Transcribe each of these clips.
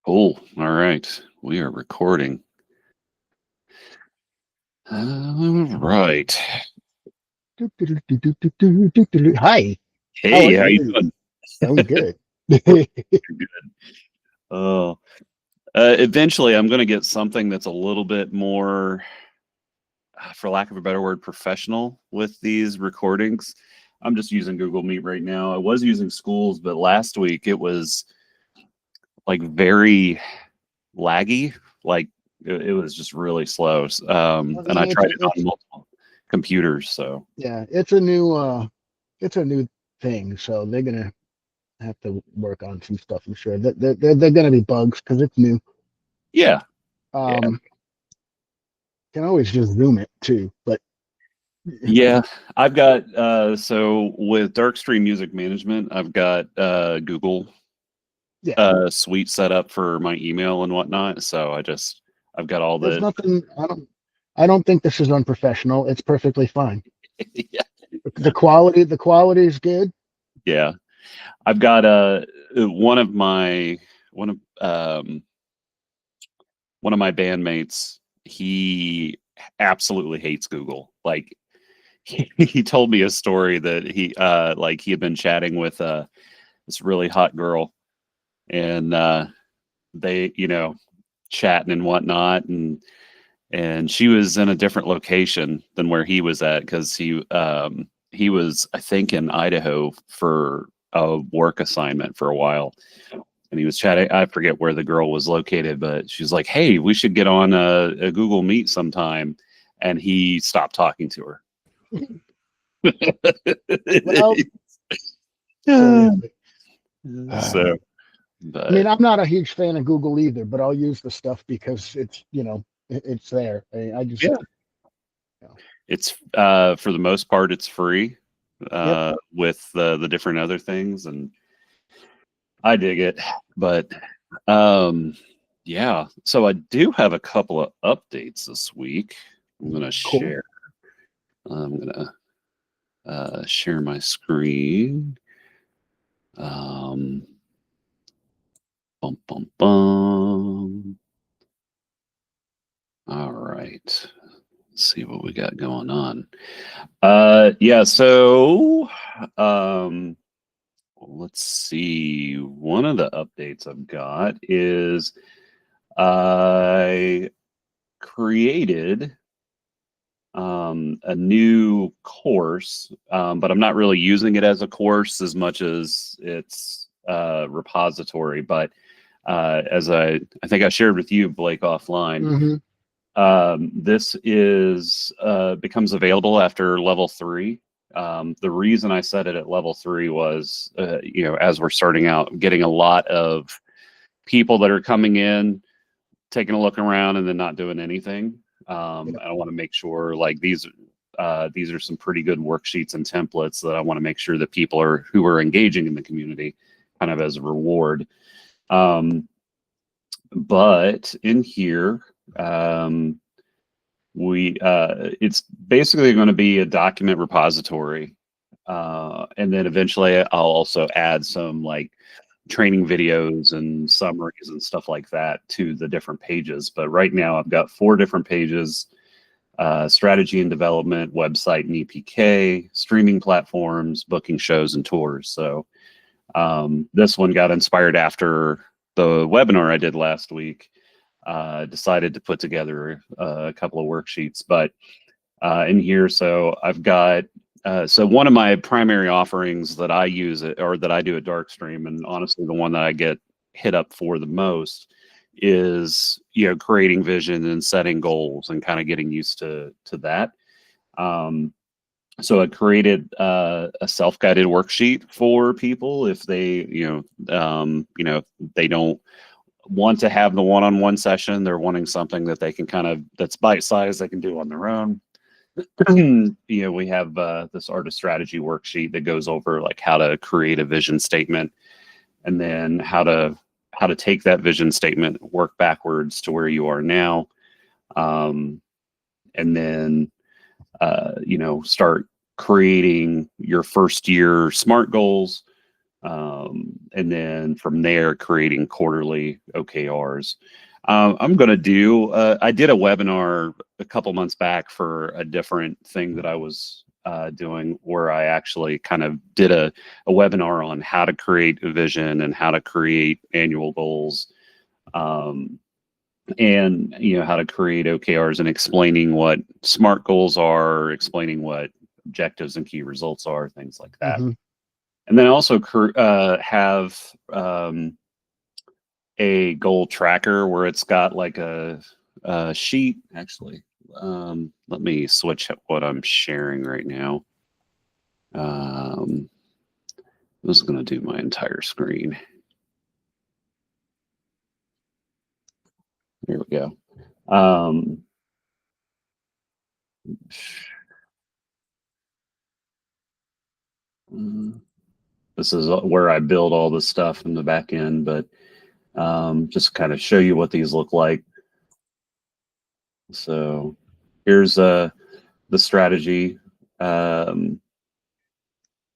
Cool. All right. We are recording. All right. Hi, how are Hey, how you you? doing? I'm good. We're good. Oh, eventually I'm going to get something that's a little bit more, for lack of a better word, professional with these recordings. I'm just using Google Meet right now. I was using Schools, but last week it was like very laggy. Like it was just really slow. I And mean, I it's tried a, it on it's multiple computers. So yeah, it's a new thing, so they're gonna have to work on some stuff. I'm sure that they're gonna be bugs because it's new. yeah, yeah. Um, can always just zoom it too, but Yeah, I've got so with Darkstream Music Management, I've got Google yeah, Suite set up for my email and whatnot. So I've got all there's the nothing. I don't think this is unprofessional. It's perfectly fine. yeah, The quality is good. yeah. I've got one of my one of um one of my bandmates, he absolutely hates Google. Like he told me a story that he had been chatting with this really hot girl and they, chatting and whatnot, and she was in a different location than where he was at because he was, I think, in Idaho for a work assignment for a while, and he was chatting. I forget where the girl was located, but she's like, "Hey, we should get on a Google Meet sometime," and he stopped talking to her. Well, seriously. So, I mean, but I'm not a huge fan of Google either, but I'll use the stuff because it's there. I just, yeah, you know, it's for the most part it's free yep, with the different other things, and I dig it. But um, yeah, so I do have a couple of updates this week. I'm gonna cool. share. I'm gonna share my screen. Um, bum bum bum. All right. Let's see what we got going on. Yeah. So, um, let's see. One of the updates I've got is I created a new course, but I'm not really using it as a course as much as it's a repository. But as I think I shared with you, Blake, offline, Hmm. this is becomes available after level 3. The reason I set it at level 3 was, as we're starting out, getting a lot of people that are coming in, taking a look around, and then not doing anything. Yeah. I want to make sure, like, these are some pretty good worksheets and templates that I want to make sure that people are who are engaging in the community, kind of as a reward. Um, but in here, um, we it's basically going to be a document repository, and then eventually I'll also add some like training videos and summaries and stuff like that to the different pages. But right now I've got 4 different pages: strategy and development, website and EPK, streaming platforms, booking shows and tours. So this one got inspired after the webinar I did last week. Decided to put together a couple of worksheets, but in here, so I've got so one of my primary offerings that I use or that I do at Darkstream, and honestly the one that I get hit up for the most, is creating vision and setting goals and kind of getting used to that. Um, so I created a self-guided worksheet for people if they they don't want to have the one-on-one session. They're wanting something that they can that's bite-sized, they can do on their own. We have this artist strategy worksheet that goes over like how to create a vision statement, and then how to take that vision statement, work backwards to where you are now, um, and then start creating your first year SMART goals, And then from there, creating quarterly OKRs. I'm going to do, I did a webinar a couple months back for a different thing that I was doing, where I actually kind of did a webinar on how to create a vision and how to create annual goals. And how to create OKRs, and explaining what SMART goals are, explaining what objectives and key results are, things like that. Mm-hmm. And then I also have a goal tracker where it's got like a sheet. Actually, let me switch up what I'm sharing right now. I'm just going to do my entire screen. Here we go. This is where I build all the stuff in the back end, but just kind of show you what these look like. So here's the strategy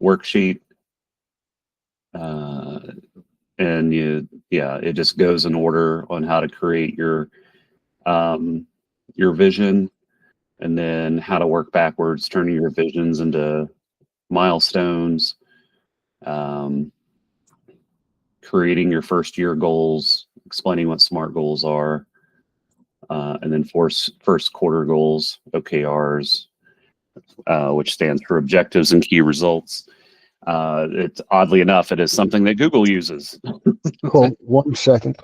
worksheet. And it just goes in order on how to create your vision, and then how to work backwards, turning your visions into milestones, creating your first year goals, explaining what SMART goals are, and then first quarter goals, OKRs, which stands for objectives and key results. It's oddly enough, it is something that Google uses. Cool. 1 second.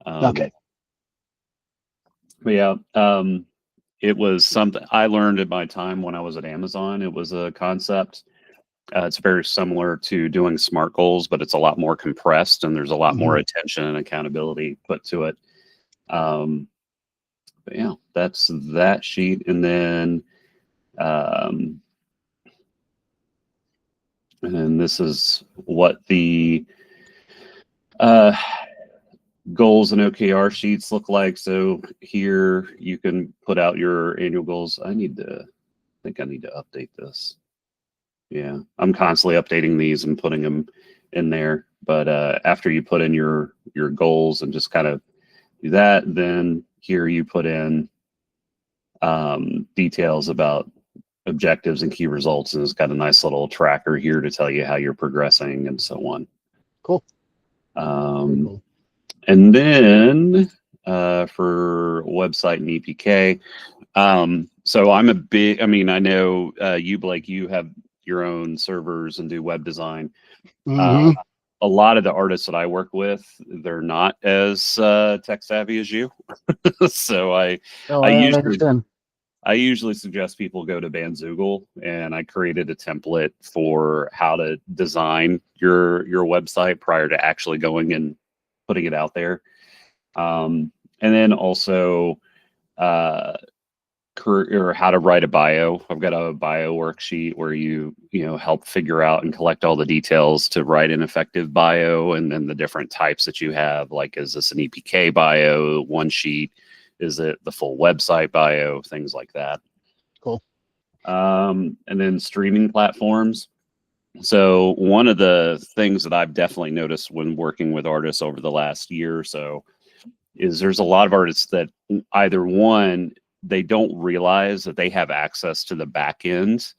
Okay. But yeah, it was something I learned at my time when I was at Amazon. It was a concept. It's very similar to doing SMART goals, but it's a lot more compressed, and there's a lot more attention and accountability put to it. But yeah, that's that sheet. And then this is what the goals and OKR sheets look like. So here you can put out your annual goals. I think I need to update this. Yeah, I'm constantly updating these and putting them in there. But after you put in your goals and just kind of do that, then here you put in details about objectives and key results, and it's got a nice little tracker here to tell you how you're progressing and so on. Cool. Cool. And then for website and EPK, so I'm a big, I know you, Blake, you have your own servers and do web design. A lot of the artists that I work with, they're not as tech savvy as you. So I usually suggest people go to Bandzoogle, and I created a template for how to design your website prior to actually going and putting it out there. And then also or how to write a bio. I've got a bio worksheet where you help figure out and collect all the details to write an effective bio, and then the different types that you have. Like, is this an EPK bio, one sheet? Is it the full website bio? Things like that. Cool. And then streaming platforms. So one of the things that I've definitely noticed when working with artists over the last year or so is there's a lot of artists that either one, they don't realize that they have access to the back end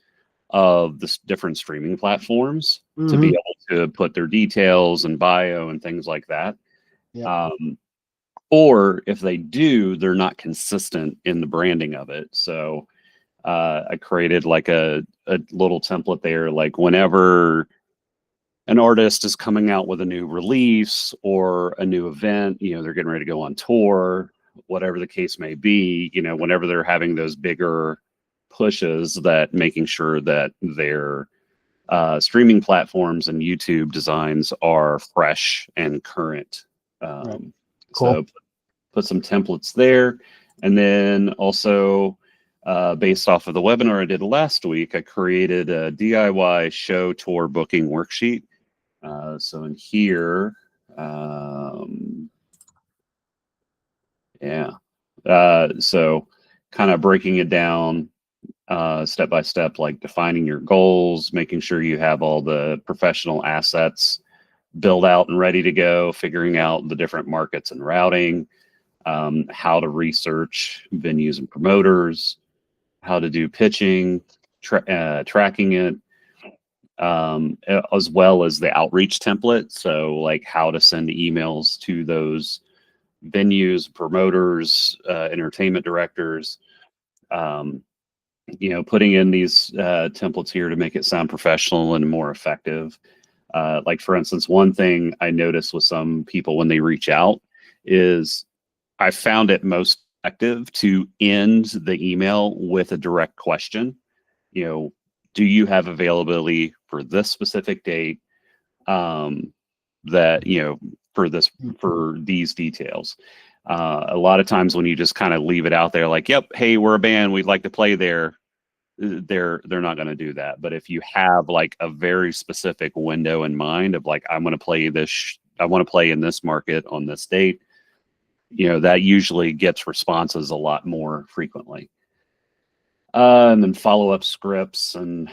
of the different streaming platforms to be able to put their details and bio and things like that. Yep. Or if they do, they're not consistent in the branding of it. So I created like a little template there, like whenever an artist is coming out with a new release or a new event, they're getting ready to go on tour, whatever the case may be, whenever they're having those bigger pushes, that making sure that their streaming platforms and YouTube designs are fresh and current. Right. Cool. So put some templates there. And then also, based off of the webinar I did last week, I created a DIY show tour booking worksheet. So in here, so kind of breaking it down, step by step, like defining your goals, making sure you have all the professional assets built out and ready to go, figuring out the different markets and routing, how to research venues and promoters, how to do pitching, tracking it, as well as the outreach template. So, like how to send emails to those venues, promoters, entertainment directors. Putting in these templates here to make it sound professional and more effective. Like, for instance, one thing I notice with some people when they reach out is I found it most effective to end the email with a direct question. Do you have availability for this specific date? That for these details. A lot of times when you just kind of leave it out there, like, "Yep, hey, we're a band, we'd like to play there," they're not going to do that. But if you have like a very specific window in mind of like, I'm going to play this, I want to play in this market on this date, that usually gets responses a lot more frequently. And then follow-up scripts and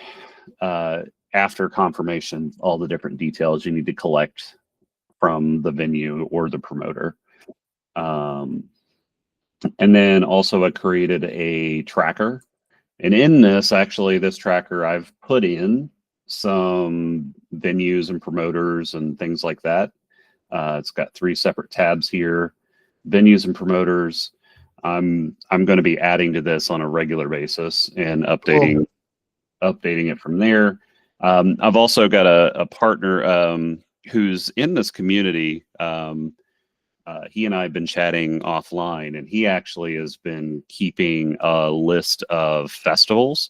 after confirmation, all the different details you need to collect from the venue or the promoter. And then also I created a tracker. And in this, actually, this tracker, I've put in some venues and promoters and things like that. It's got 3 separate tabs here, venues and promoters. I'm going to be adding to this on a regular basis and updating it from there. I've also got a partner who's in this community. He and I have been chatting offline, and he actually has been keeping a list of festivals,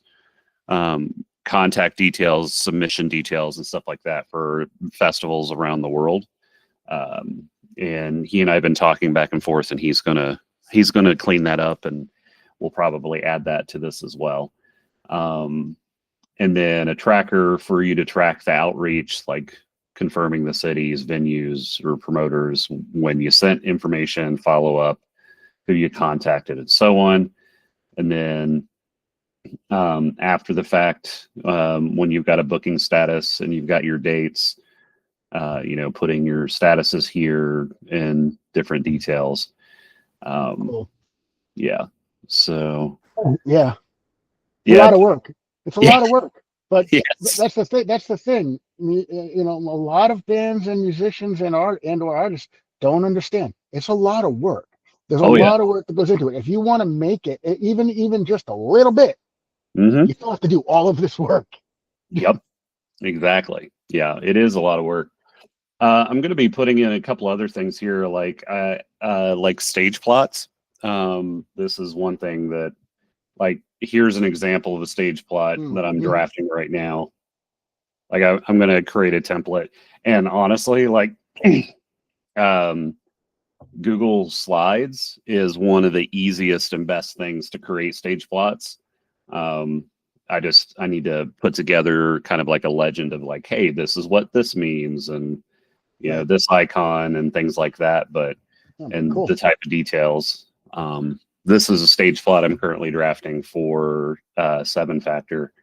contact details, submission details, and stuff like that for festivals around the world. And he and I have been talking back and forth, and he's gonna clean that up, and we'll probably add that to this as well. And then a tracker for you to track the outreach, like confirming the cities, venues, or promoters when you sent information, follow up, who you contacted, and so on. And then after the fact, when you've got a booking status and you've got your dates, putting your statuses here and different details. Cool. Yeah. So. Yeah. A lot of work. It's a lot of work, but yes. That's the thing. That's the thing. A lot of bands and musicians and or artists don't understand. It's a lot of work. There's a lot of work that goes into it. If you want to make it, even just a little bit, you still have to do all of this work. Yep, exactly. Yeah, it is a lot of work. I'm going to be putting in a couple other things here, like stage plots. This is one thing that, like, here's an example of a stage plot that I'm drafting right now. Like, I'm going to create a template, and honestly, like, Google Slides is one of the easiest and best things to create stage plots. I need to put together kind of like a legend of like, hey, this is what this means, and this icon and things like that. But cool. The type of details. This is a stage plot I'm currently drafting for 7 Factor.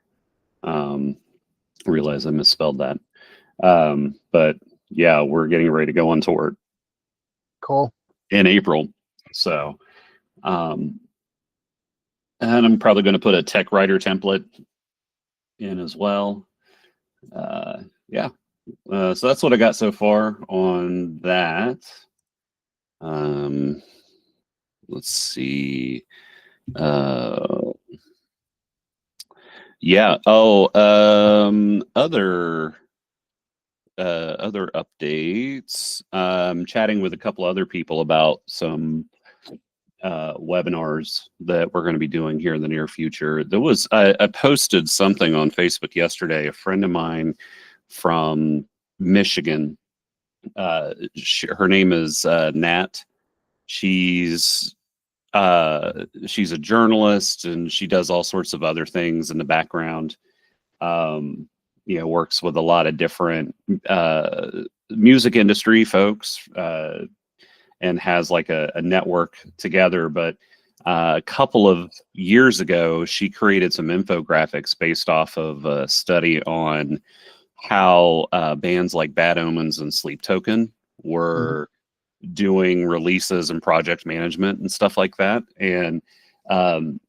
Realize I misspelled that. But yeah, we're getting ready to go on tour. Cool. In April. So, and I'm probably going to put a tech writer template in as well. Yeah. So that's what I got so far on that. Let's see. Yeah. Oh, other updates. Chatting with a couple other people about some webinars that we're going to be doing here in the near future. I posted something on Facebook yesterday. A friend of mine from Michigan, her name is Nat. She's a journalist, and she does all sorts of other things in the background. Works with a lot of different music industry folks, and has like a network together. But A couple of years ago, she created some infographics based off of a study on how bands like Bad Omens and Sleep Token Mhm. were doing releases and project management and stuff like that. And um,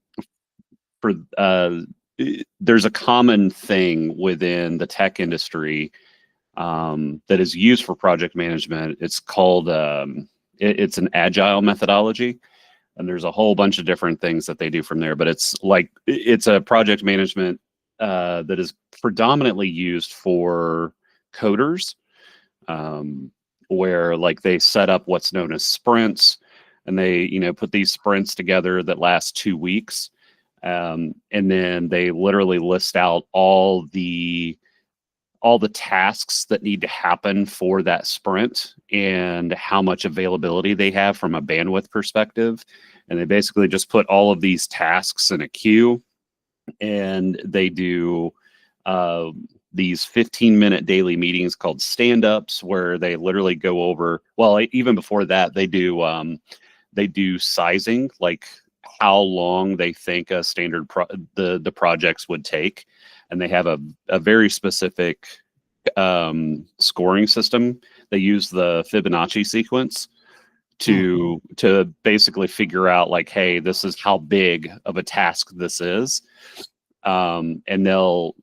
for there's a common thing within the tech industry that is used for project management. It's called it's an agile methodology, and there's a whole bunch of different things that they do from there. But it's a project management that is predominantly used for coders, um, where like they set up what's known as sprints, and they put these sprints together that last 2 weeks, and then they literally list out all the tasks that need to happen for that sprint and how much availability they have from a bandwidth perspective. And they basically just put all of these tasks in a queue, and they do uh, these 15-minute daily meetings called stand-ups, where they literally go over, well, even before that, they do sizing, like how long they think a standard the projects would take, and they have a very specific scoring system. They use the Fibonacci sequence to basically figure out like, hey, this is how big of a task this is, and they'll,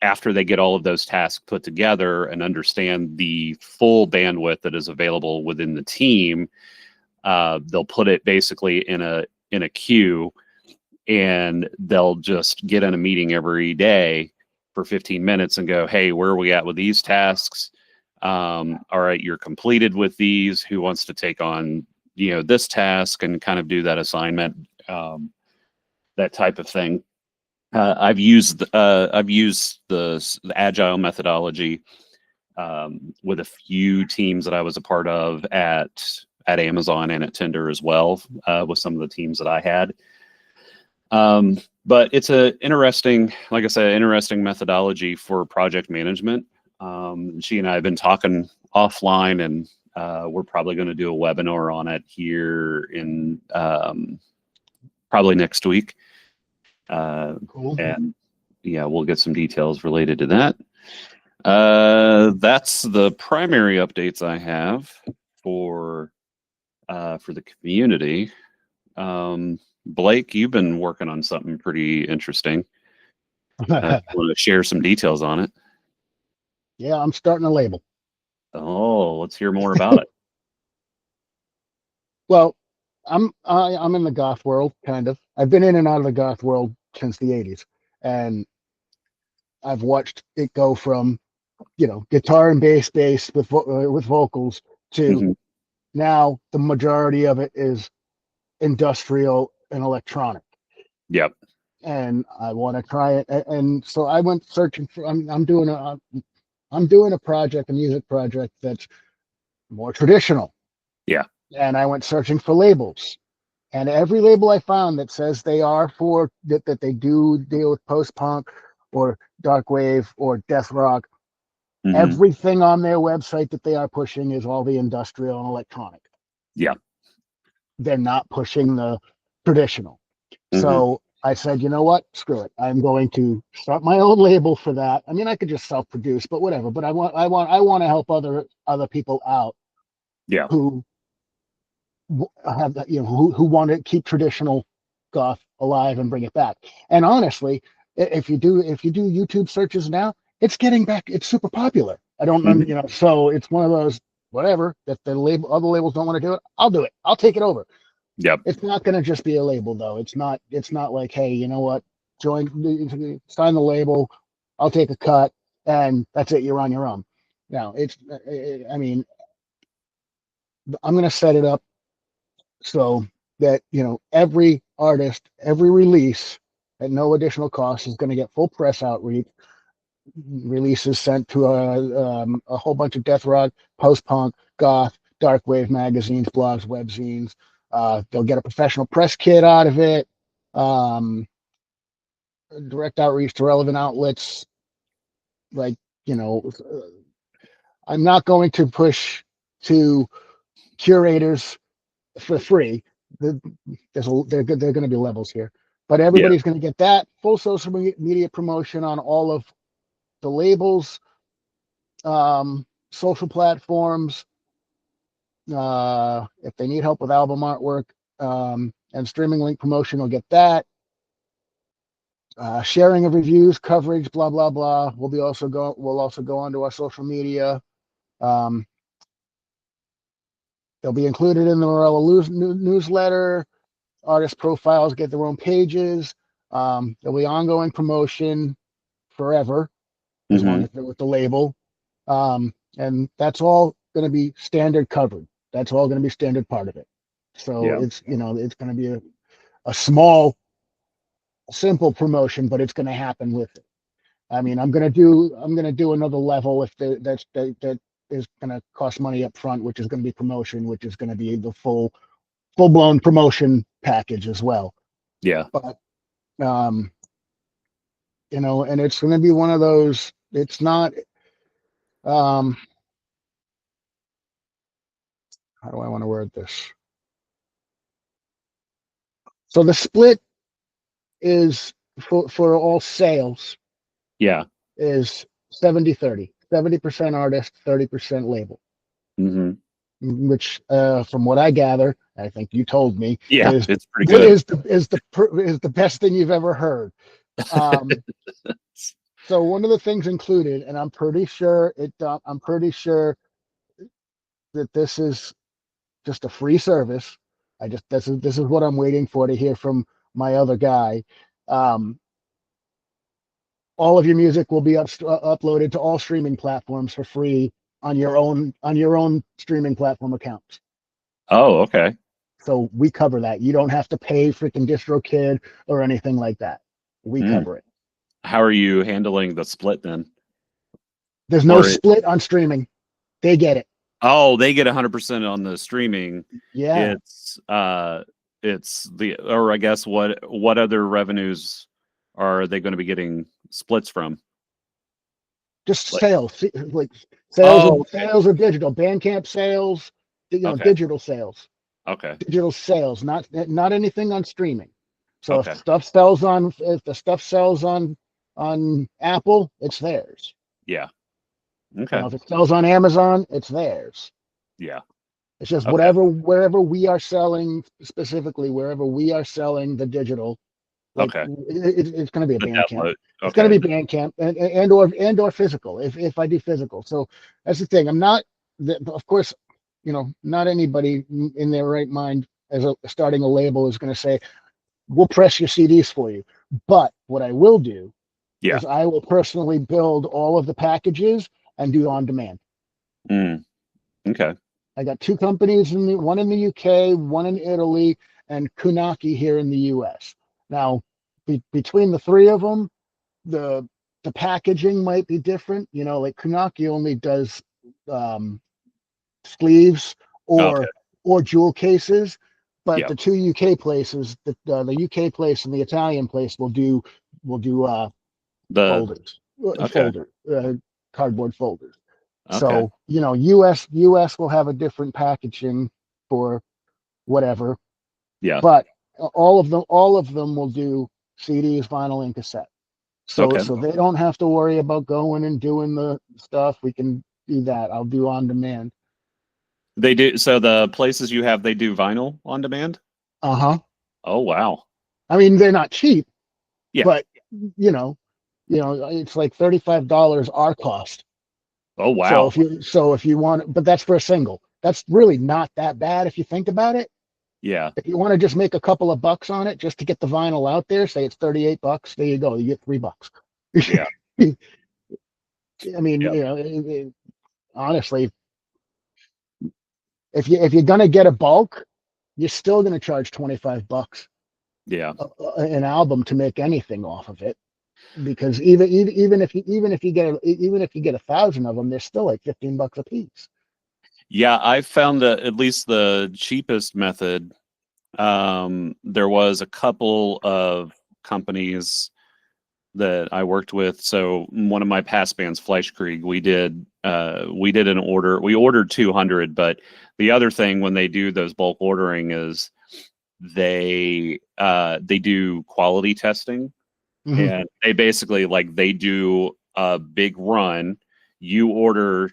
after they get all of those tasks put together and understand the full bandwidth that is available within the team, they'll put it basically in a queue, and they'll just get in a meeting every day for 15 minutes and go, hey, where are we at with these tasks? All right, you're completed with these. Who wants to take on this task, and kind of do that assignment, that type of thing. I've used the agile methodology with a few teams that I was a part of at Amazon and at Tinder as well, with some of the teams that I had. But it's a interesting, like I said, interesting methodology for project management. She and I have been talking offline, and we're probably going to do a webinar on it here in probably next week. Cool. And yeah, we'll get some details related to that. That's the primary updates I have for the community. Blake, you've been working on something pretty interesting. Want to share some details on it? Yeah, I'm starting a label. Oh, let's hear more about it. Well, I'm in the goth world, kind of. I've been in and out of the goth world since the '80s, and I've watched it go from guitar and bass with vocals to Mhm. now the majority of it is industrial and electronic. Yep. And I want to try it, and so I went searching for. I'm doing a project, a music project that's more traditional, Yeah. and I went searching for labels. And every label I found that says they are for that they do deal with post punk or dark wave or death rock, Hmm. everything on their website that they are pushing is all the industrial and electronic. Yeah. They're not pushing the traditional. Hmm. So I said, you know what? Screw it. I'm going to start my own label for that. I mean, I could just self-produce, but whatever. But I want to help other people out Yeah. who have that, who want to keep traditional goth alive and bring it back. And honestly, if you do YouTube searches now, it's getting back. It's super popular. I don't, Hmm. so it's one of those whatever that the label other labels don't want to do it. I'll do it. I'll take it over. Yep. It's not going to just be a label though. It's not like, hey, you know what? Sign the label. I'll take a cut, and that's it. You're on your own. Now I mean, I'm going to set it up so that every artist, every release at no additional cost is going to get full press outreach. Releases sent to a whole bunch of death rock, post punk, goth, dark wave magazines, blogs, webzines. They'll get a professional press kit out of it. Um, Direct outreach to relevant outlets. Like, you know, I'm not going to push to curators for free. there are going to be levels here, but everybody's going to get that full social media promotion on all of the labels, social platforms. If they need help with album artwork, and streaming link promotion, will get that. Sharing of reviews, coverage, blah blah blah. We'll also go onto our social media. They'll be included in the Morella newsletter. Artist profiles get their own pages. There'll be ongoing promotion forever, as long as they're with the label. And that's all going to be standard covered. That's all going to be standard part of it. So it's it's going to be a small, simple promotion, but it's going to happen with it. I mean, I'm going to do another level if that is going to cost money up front, which is going to be promotion, which is going to be the full blown promotion package as well. Yeah. But and it's going to be one of those. It's not. How do I want to word this? So the split is for all sales. Yeah. Is 70-30. 70% artist, 30% label. Which, from what I gather, I think you told me, it's pretty good. Is the best thing you've ever heard. So one of the things included, and I'm pretty sure that this is just a free service. This is what I'm waiting for to hear from my other guy. All of your music will be uploaded to all streaming platforms for free on your own streaming platform accounts. Oh, okay. So we cover that. You don't have to pay freaking DistroKid or anything like that. We cover it. How are you handling the split then? There's no split on streaming. They get it. Oh, they get 100% on the streaming. Yeah. It's or I guess what other revenues are they going to be getting splits from? Just sales, like sales of digital, Bandcamp sales, digital sales. Okay. Digital sales, not anything on streaming. So if the stuff sells on Apple, it's theirs. Yeah. Okay. If it sells on Amazon, it's theirs. Yeah. It's just wherever we are selling, specifically wherever we are selling the digital. It's going to be a Bandcamp. It's going to be Bandcamp and or physical if I do physical. So that's the thing. I'm not, of course, not anybody in their right mind starting a label is going to say, we'll press your CDs for you. But what I will do is I will personally build all of the packages and do on demand. Okay. I got two companies, one in the UK, one in Italy, and Kunaki here in the US. Now, between the three of them, the packaging might be different. Like Kunaki only does sleeves or jewel cases, but the two UK places, the UK place and the Italian place will do folders, cardboard folders. So US will have a different packaging for whatever. Yeah. But all of them will do CDs, vinyl, and cassette. So they don't have to worry about going and doing the stuff. We can do that. I'll do on demand. They do. So the places you have, they do vinyl on demand? Uh-huh. Oh, wow. I mean, they're not cheap. Yeah. But it's like $35 our cost. Oh, wow. So if you want, but that's for a single. That's really not that bad if you think about it. Yeah. If you want to just make a couple of bucks on it just to get the vinyl out there, say it's $38, there you go. You get $3. Yeah. I mean, honestly, if you're gonna get a bulk, you're still gonna charge $25. Yeah. An album to make anything off of it, because even if you get 1,000 of them, they're still like $15 a piece. Yeah, I found that at least the cheapest method. There was a couple of companies that I worked with. So one of my past bands, Fleischkrieg, we did an order. We ordered 200, but the other thing when they do those bulk ordering is they do quality testing, Mhm. and they basically like they do a big run. You order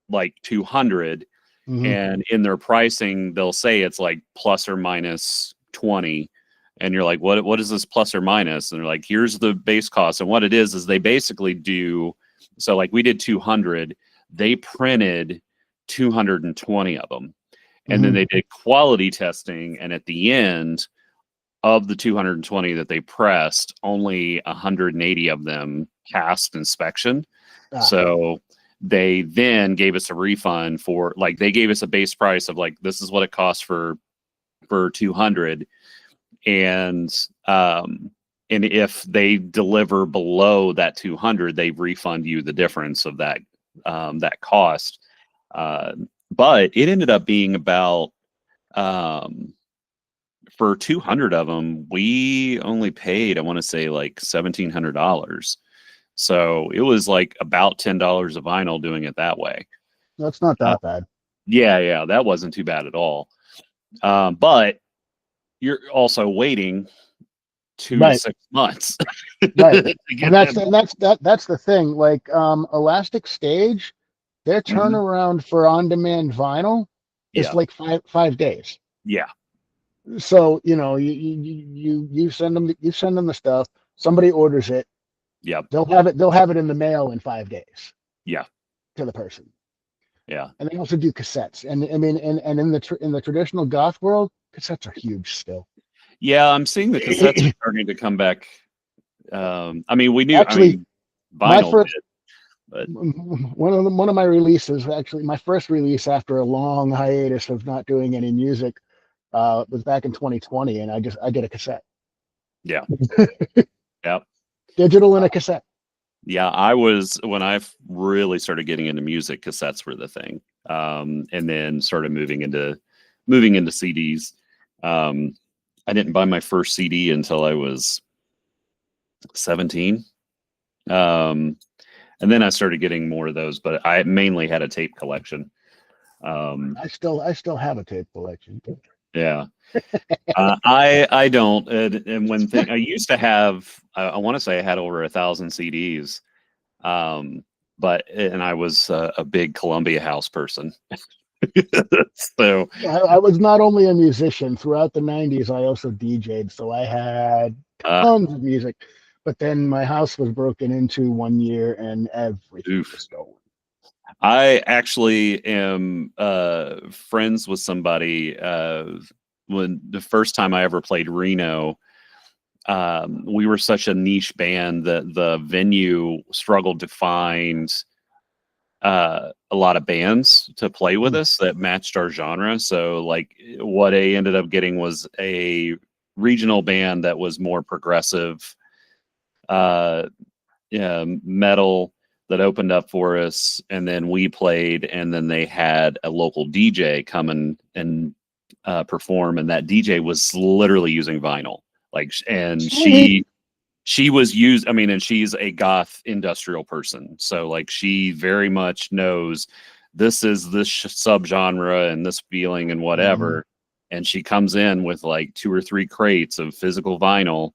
like 200, Mhm. and in their pricing they'll say it's like plus or minus 20, and you're like, what is this plus or minus? And they're like, here's the base cost. And what it is they basically do, so like we did 200, they printed 220 of them, and then Mhm. they did quality testing, and at the end of the 220 that they pressed, only 180 of them passed inspection. Ah. So they then gave us a refund for, like, they gave us a base price of like, this is what it costs for 200, and and if they deliver below that 200, they refund you the difference of that that cost. uh, but it ended up being about, um, for 200 of them, we only paid, I want to say, like $1,700. So it was like about $10 a vinyl doing it that way. That's not Uh, that bad. yeah, that wasn't too bad at all. But you're also waiting two to Right. 6 months Right. to And get that's them. that's the thing. Like Elastic Stage, their Mhm. turnaround for on-demand vinyl is Yeah, like five days. yeah, So you send them the stuff. Somebody orders it. yeah, They'll have it in the mail in 5 days yeah, to the person. yeah. And they also do cassettes. And I mean, and in the traditional goth world, cassettes are huge still. Yeah, I'm seeing the cassettes are starting to come back. I mean, I Actually, mean, my vinyl first did, but one of my releases, actually my first release after a long hiatus of not doing any music, was back in 2020, and I did a cassette, yeah, yeah. digital and a cassette. Yeah, I was, when I really started getting into music, cassettes were the thing. And then started moving into CDs. Um, I didn't buy my first CD until I was 17. Um, and then I started getting more of those, but I mainly had a tape collection. Um, I still have a tape collection. yeah. I don't, and when thing I used to have, I want to say I had over 1,000 CDs. Um, but and I was a big Columbia House person. So I was not only a musician throughout the 90s, I also DJ'd, so I had uh, tons of music. But then my house was broken into one year and everything was oof. stolen. I actually am friends with somebody. When the first time I ever played Reno, we were such a niche band that the venue struggled to find a lot of bands to play with Hmm. us that matched our genre. So like what I ended up getting was a regional band that was more progressive, uh, yeah, metal, that opened up for us, and then we played, and then they had a local DJ come and perform, and that DJ was literally using vinyl, like, and Sweet. she was used, I mean, and she's a goth industrial person, so like she very much knows this is this subgenre and this feeling and Mhm. whatever, and she comes in with like 2 or 3 crates of physical vinyl,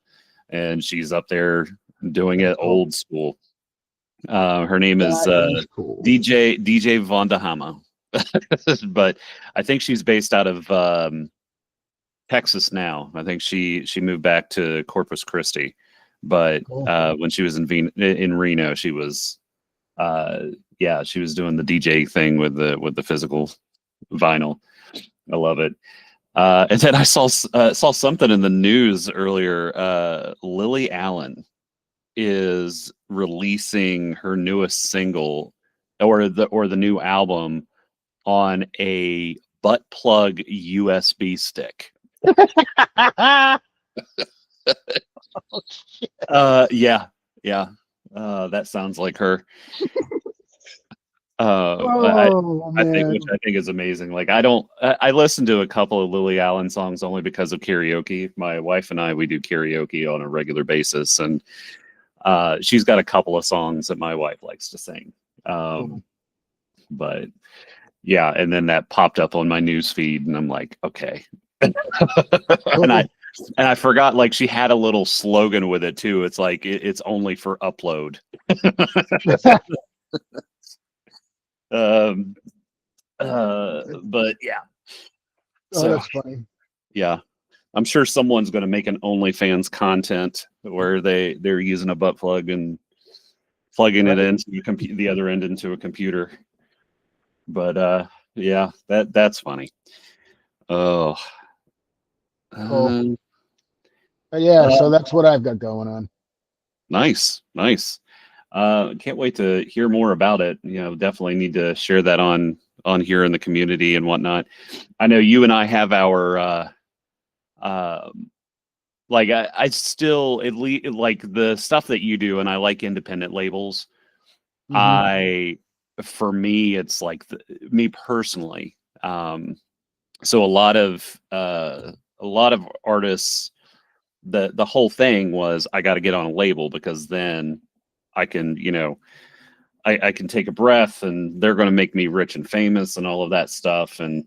and she's up there doing That's it cool. old school. Her name is That is cool. DJ Vondahama, but I think she's based out of Texas now. I think she moved back to Corpus Christi, but Cool. when she was in Reno, she was uh, yeah, she was doing the DJ thing with the physical vinyl. I love it. And then I saw something in the news earlier. Lily Allen is releasing her newest single, or the new album, on a butt plug USB stick. Oh, shit. Yeah, yeah. That sounds like her. Oh, I think, which man. I think is amazing. Like, I listen to a couple of Lily Allen songs only because of karaoke. My wife and I, we do karaoke on a regular basis, and she's got a couple of songs that my wife likes to sing. Cool. But yeah, and then that popped up on my news feed, and I'm like, okay. and Okay. I forgot, like, she had a little slogan with it too. It's like it's only for upload. um, but yeah, Oh, so that's funny. yeah, I'm sure someone's going to make an OnlyFans content where they're using a butt plug and plugging it Right. into the other end into a computer. But yeah, that's funny. Oh, Cool. uh, Yeah. uh, So that's what I've got going on. nice, nice. Can't wait to hear more about it. Definitely need to share that on here in the community and whatnot. I know you and I have our uh, like I still at least like the stuff that you do, and I like independent labels. Hmm. I For me, it's like me personally. So a lot of artists, the whole thing was I got to get on a label because then I can, I can take a breath and they're going to make me rich and famous and all of that stuff. And,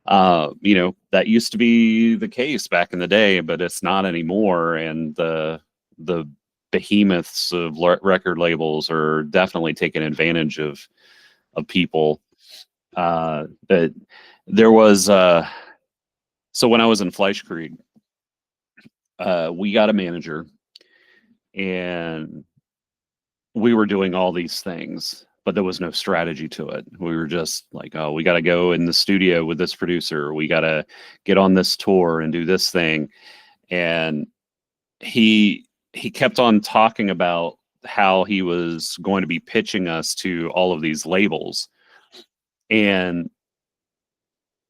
that used to be the case back in the day, but it's not anymore. And the behemoths of record labels are definitely taking advantage of people. That there was, so when I was in Fleischkrieg, we got a manager and we were doing all these things, but there was no strategy to it. We were just like, oh, we got to go in the studio with this producer. We got to get on this tour and do this thing. And he kept on talking about how he was going to be pitching us to all of these labels. And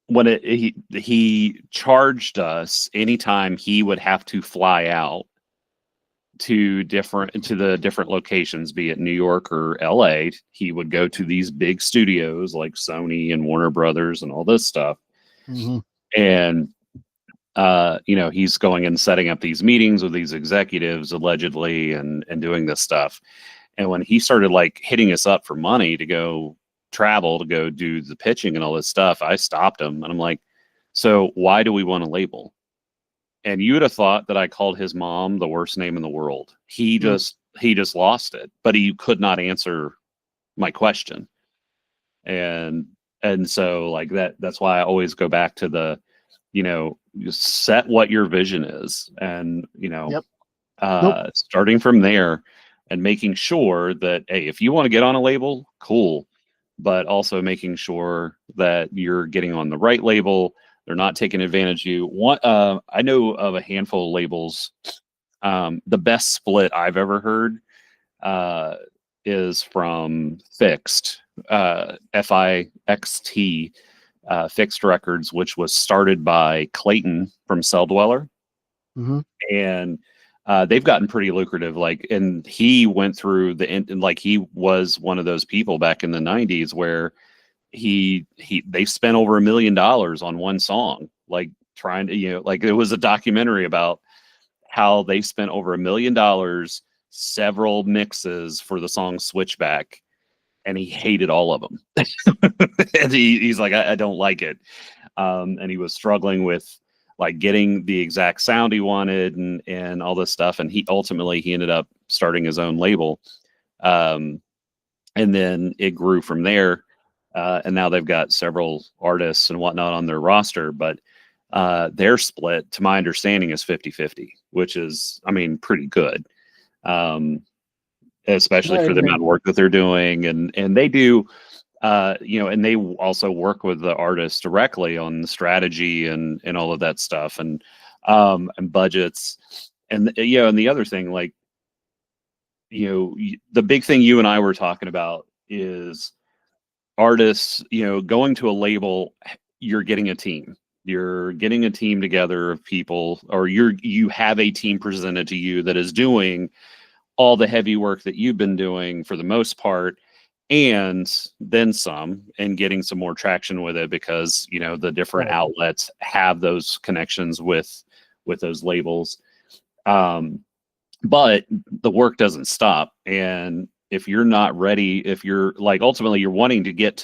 when he charged us anytime he would have to fly out to the different locations, be it New York or LA. He would go to these big studios like Sony and Warner Brothers and all this stuff. Hmm. And he's going and setting up these meetings with these executives allegedly and doing this stuff. And when he started like hitting us up for money to go travel, to go do the pitching and all this stuff, I stopped him and I'm like, so why do we want a label? And you would have thought that I called his mom the worst name in the world. He just lost it, but he could not answer my question. And so like that's why I always go back to you set what your vision is, and Yep. Nope. starting from there and making sure that, hey, if you want to get on a label, cool, but also making sure that you're getting on the right label. They're not taking advantage of you. I know of a handful of labels. The best split I've ever heard uh, is from Fixed, FIXT, Fixed Records, which was started by Clayton from Cell Dweller. Hmm. And they've gotten pretty lucrative. Like, and he went through like he was one of those people back in the '90s where they spent over $1 million on one song, like trying to, like it was a documentary about how they spent over $1 million, several mixes for the song Switchback, and he hated all of them. And he's like, I don't like it. And he was struggling with like getting the exact sound he wanted and all this stuff. And he ended up starting his own label. Um, and then it grew from there. And now they've got several artists and whatnot on their roster, but their split, to my understanding, is 50-50, which is, I mean, pretty good. Especially I for the agree. amount of work that they're doing. And they do, and they also work with the artists directly on the strategy and all of that stuff and budgets. And, and the other thing, like, the big thing you and I were talking about is artists, going to a label, you're getting a team. You're getting a team together of people, or you have a team presented to you that is doing all the heavy work that you've been doing for the most part, and then some, and getting some more traction with it because the different Right. outlets have those connections with those labels. But the work doesn't stop, and if you're not ready, if you're like ultimately you're wanting to get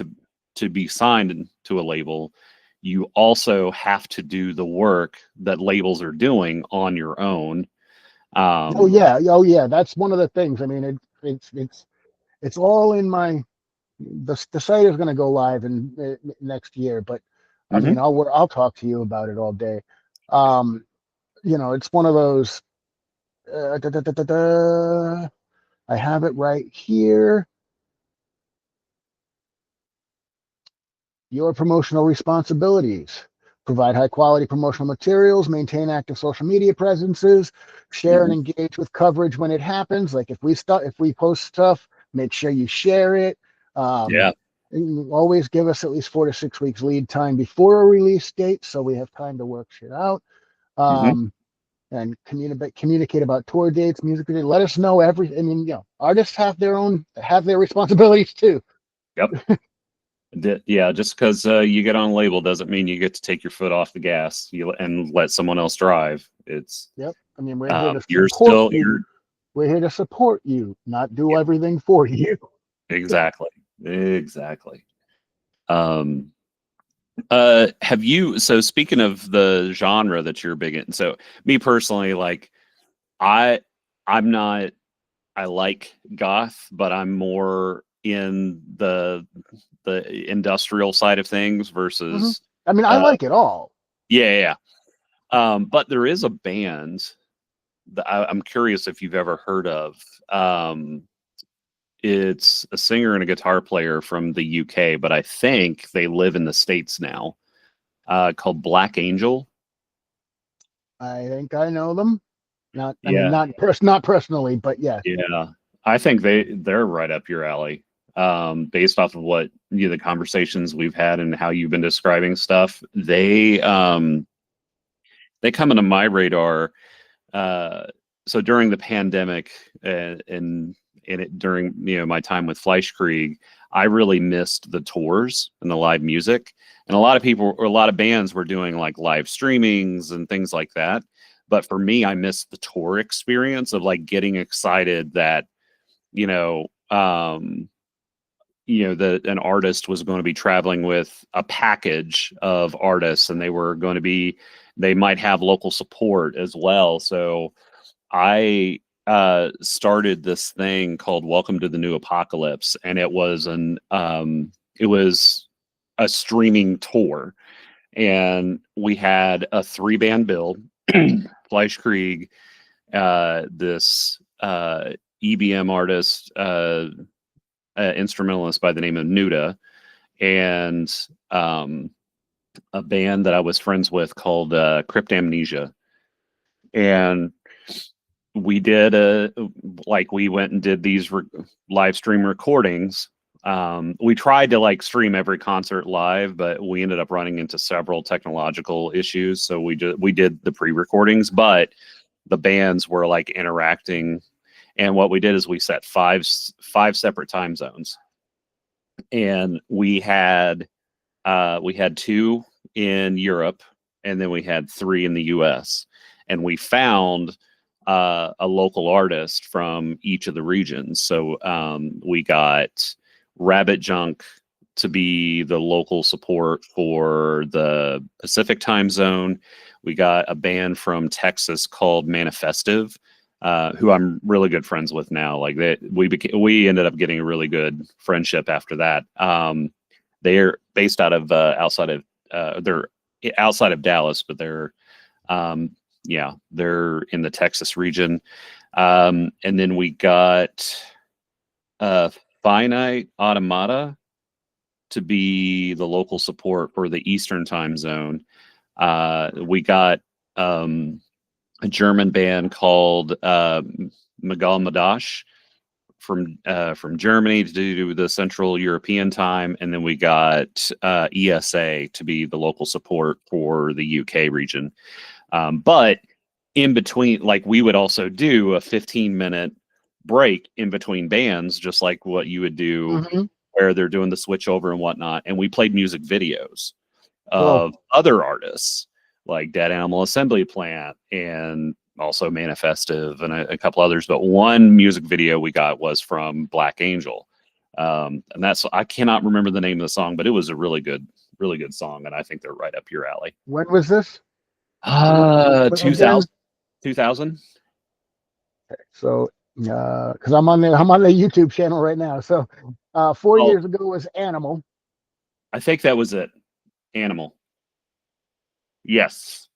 to be signed to a label, you also have to do the work that labels are doing on your own. Oh yeah, oh yeah. That's one of the things. I mean, it's all in my. The site is going to go live in next year, but I mean, mhm, I'll talk to you about it all day. Um, it's one of those. Da, da, da, da, da. I have it right here. Your promotional responsibilities: provide high quality promotional materials, maintain active social media presences, share and mhm. engage with coverage when it happens. Like if we post stuff, make sure you share it. Um, Yeah. always give us at least 4 to 6 weeks lead time before a release date, so we have time to work shit out. Mhm. Um, and communicate about tour dates, music videos. Let us know everything. I mean, artists have their responsibilities too. Yep. Yeah, just because you get on a label doesn't mean you get to take your foot off the gas and let someone else drive. It's Yep. I mean, we're here to you're support still you. you're We're here to support you, not do yeah, everything for you. exactly, exactly. Um, have you? So speaking of the genre that you're big in, so me personally, like I, I'm not. I like goth, but I'm more in the industrial side of things Hmm. versus I mean, I uh like it all. yeah, yeah. But there is a band that I'm curious if you've ever heard of. Um, it's a singer and a guitar player from the UK, but I think they live in the States now. Called Black Angel. I think I know them. Not, I mean, Yeah, not personally, but yes. yeah. I think they're right up your alley. Based off of what the conversations we've had and how you've been describing stuff, they come into my radar. Uh, so during the pandemic and it during my time with Fleischkrieg, I really missed the tours and the live music. And a lot of people or a lot of bands were doing like live streamings and things like that. But for me, I missed the tour experience of like getting excited that you know um that an artist was going to be traveling with a package of artists and they might have local support as well. So I started this thing called Welcome to the New Apocalypse, and it was a streaming tour, and we had a 3 band bill. Fleischkrieg, this EBM artist, instrumentalist by the name of Nuda, and um, a band that I was friends with called Cryptamnesia. And we did we went and did these live stream recordings. We tried to like stream every concert live, but we ended up running into several technological issues. So we did the pre-recordings, but the bands were like interacting. And what we did is we set five separate time zones, and we had 2 in Europe, and then we had 3 in the US. And we found a local artist from each of the regions. So we got Rabbit Junk to be the local support for the Pacific time zone. We got a band from Texas called Manifestive, who I'm really good friends with now. Like that, we ended up getting a really good friendship after that. They're based out of they're outside of Dallas, but um, they're in the Texas region. And then we got uh, Finite Automata to be the local support for the Eastern time zone. We got a German band called Magal Madash from Germany to do the Central European time, and then we got ESA to be the local support for the UK region. But in between, like we would also do a 15-minute break in between bands, just like what you would do Hmm. where they're doing the switch over and whatnot. And we played music videos Cool. of other artists like Dead Animal Assembly Plant and also Manifestive and a couple others. But one music video we got was from Black Angel. And I cannot remember the name of the song, but it was a really good really good song, and I think they're right up your alley. When was this? 2000. Again? 2000. So, because I'm on the YouTube channel right now. So, 4 years ago was Animal. I think that was it. Animal. Yes.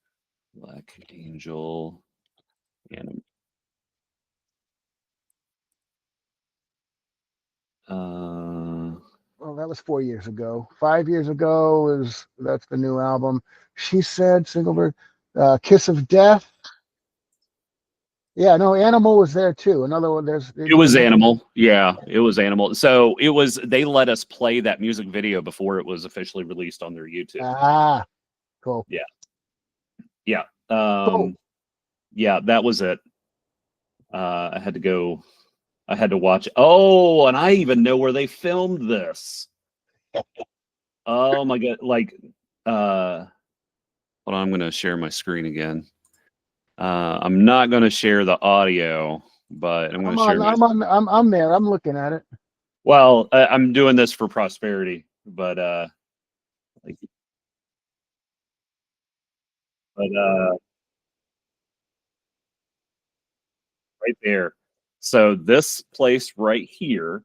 Black Angel. Animal. Well, that was 4 years ago. 5 years ago that's the new album. She Said, Singlebird, Kiss of Death. Yeah, no, Animal was there too. Another one. It was Animal. Yeah, it was Animal. So they let us play that music video before it was officially released on their YouTube. Ah, cool. Yeah. Yeah. Cool. Yeah, that was it. I had to watch. Oh, and I even know where they filmed this. Oh my God. Like, hold on, I'm going to share my screen again. I'm not going to share the audio, but I'm going to share. I'm there. I'm looking at it. Well, I'm doing this for prosperity, but right there. So this place right here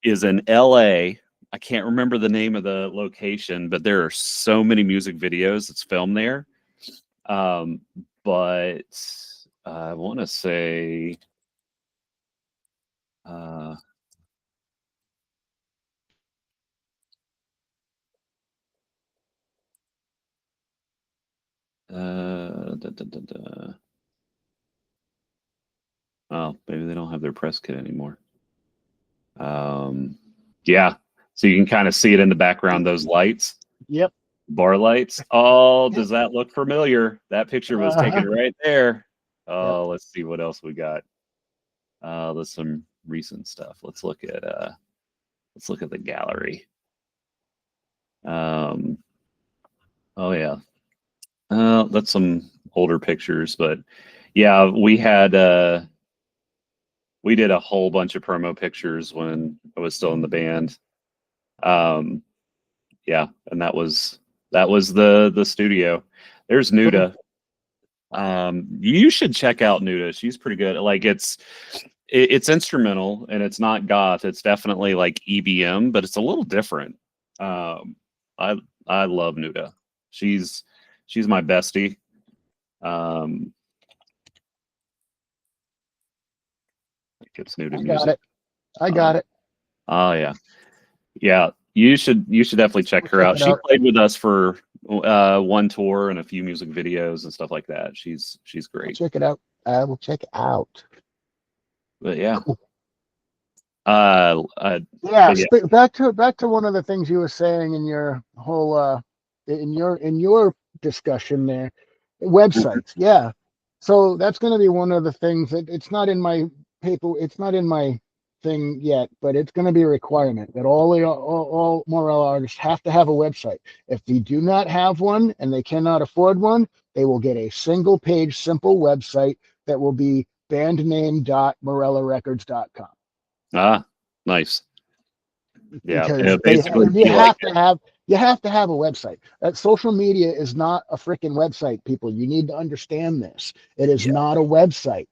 is in LA. I can't remember the name of the location, but there are so many music videos that's filmed there. But I want to say, oh, maybe they don't have their press kit anymore. Yeah, so you can kind of see it in the background, those lights. Yep. Bar lights. Oh, does that look familiar? That picture was taken right there. Oh, let's see what else we got. There's some recent stuff. Let's look at the gallery. Oh yeah. That's some older pictures, but yeah, we did a whole bunch of promo pictures when I was still in the band. Yeah, and that was the studio. There's Nuda. You should check out Nuda. She's pretty good. Like it's instrumental and it's not goth. It's definitely like EBM, but it's a little different. I love Nuda. She's my bestie. It's Nuda music. I got it. Oh yeah. Yeah, you should definitely check her out. She played with us for one tour and a few music videos and stuff like that. She's great. Check it out. I will check it out. But yeah. Cool. Back to one of the things you were saying in your whole in your discussion there. Websites. Yeah. So that's going to be one of the things that it's not in my paper. It's not in my thing yet, but it's going to be a requirement that all Morel artists have to have a website. If they do not have one and they cannot afford one, they will get a single page simple website that will be bandname.morellarecords.com. Ah, nice. Yeah, because you have to have a website. Social media is not a freaking website, people. You need to understand this. It is not a website.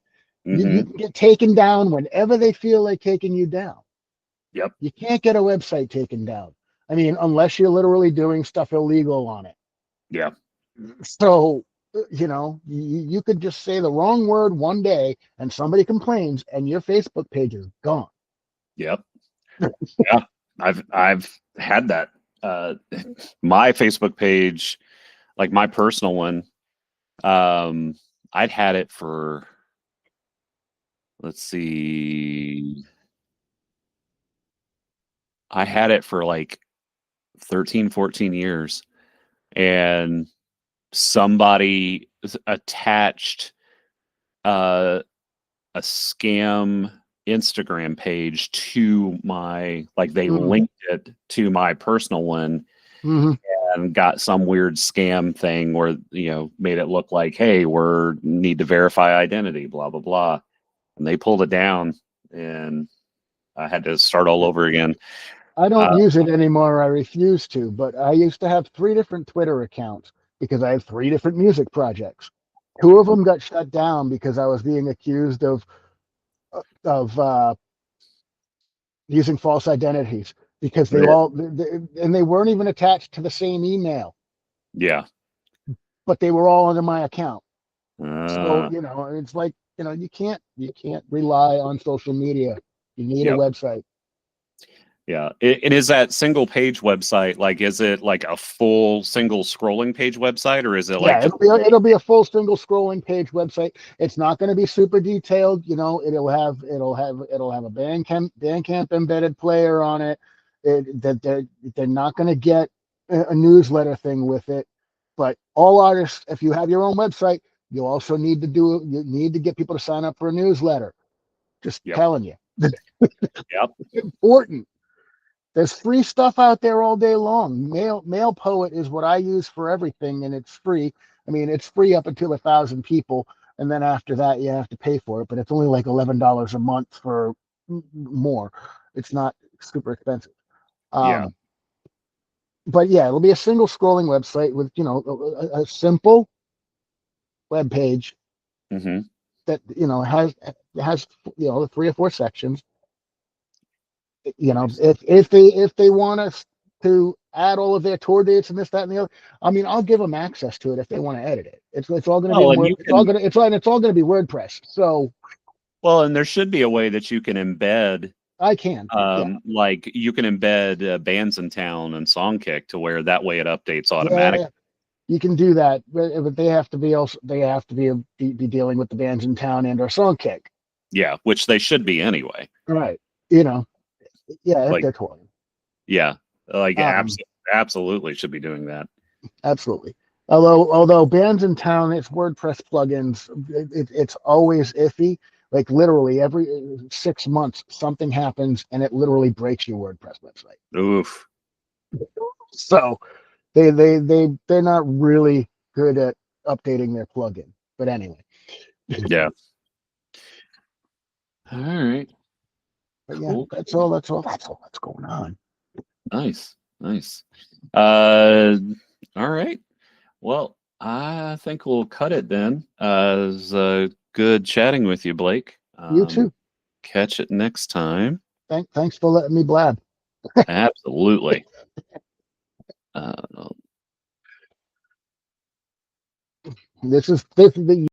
You can get taken down whenever they feel like taking you down. Yep. You can't get a website taken down. I mean, unless you're literally doing stuff illegal on it. Yeah. So, you could just say the wrong word one day and somebody complains and your Facebook page is gone. Yep. Yeah. I've had that. My Facebook page, like my personal one, I'd had it for, let's see, I had it for like 13, 14 years, and somebody attached a scam Instagram page to my, like they linked it to my personal one and got some weird scam thing where, made it look like, hey, need to verify identity, blah, blah, blah. And they pulled it down and I had to start all over again. I don't Uh, use it anymore. I refuse to, but I used to have 3 different Twitter accounts because I had 3 different music projects. 2 of them got shut down because I was being accused of using false identities because they eh, all and they weren't even attached to the same email, yeah. but they were all under my account. So Uh, it's like you can't rely on social media. You need a yep. website. Yeah. It is that single page website. Like, is it like a full single scrolling page website, or is it like Yeah, just, it'll be a full single scrolling page website. It's not going to be super detailed. It'll have a Bandcamp embedded player on it. That they're not going to get a newsletter thing with it. But all artists, if you have your own website, you need to get people to sign up for a newsletter. Just yep. telling you, Yep. important. There's free stuff out there all day long. Mail Poet is what I use for everything, and it's free. I mean, it's free up until 1,000 people, and then after that, you have to pay for it. But it's only like $11 a month for more. It's not super expensive. Yeah. Um, but yeah, it'll be a single scrolling website with a simple web page Hmm. that has 3 or 4 sections. Nice. If they want us to add all of their tour dates and this, that, and the other, I mean, I'll give them access to it if they want to edit it. It's all going to be Well, and you can, it's all going to be WordPress. So well, and there should be a way that you can embed, I can, yeah, like you can embed bands in town and Songkick to where that way it updates automatically. yeah, you can do that, but they have to be dealing with the bands in town and our Songkick. Yeah, which they should be anyway. Right. You know, yeah, if Like, they're touring. yeah, like Um, absolutely should be doing that. Absolutely. Although bands in town, it's WordPress plugins. It's always iffy. Like literally every 6 months, something happens and it literally breaks your WordPress website. Oof. So they're not really good at updating their plugin. But anyway, Yeah. All right. but yeah, Cool. that's all that's going on. Nice. Nice. Uh, all right. Well, I think we'll cut it then. It was good chatting with you, Blake. You too. Catch it next time. Thanks for letting me blab. Absolutely. Uh, This is the